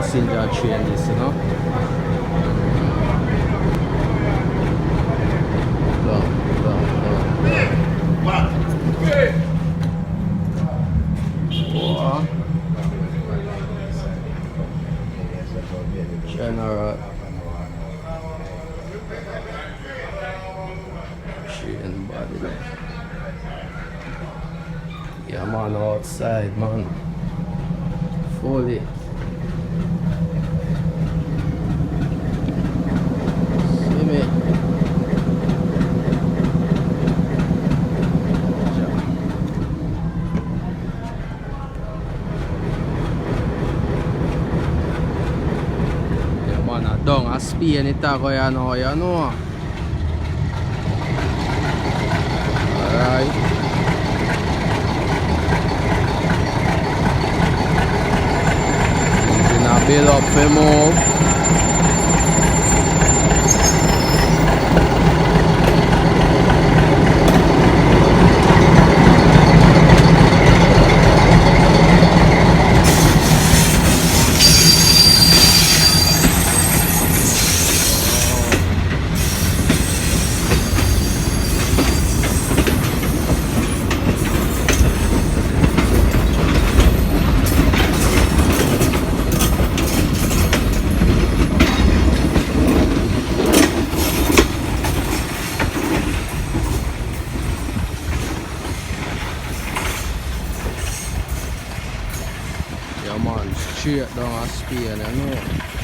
passenger train this, you know. General train body. Yeah, man, outside, man. Fully. See me. Yeah, man, dong, a Spain ita ko yan, o, yan, o. Alright. Build up for more. Yeah, man, straight down a Spain, you know.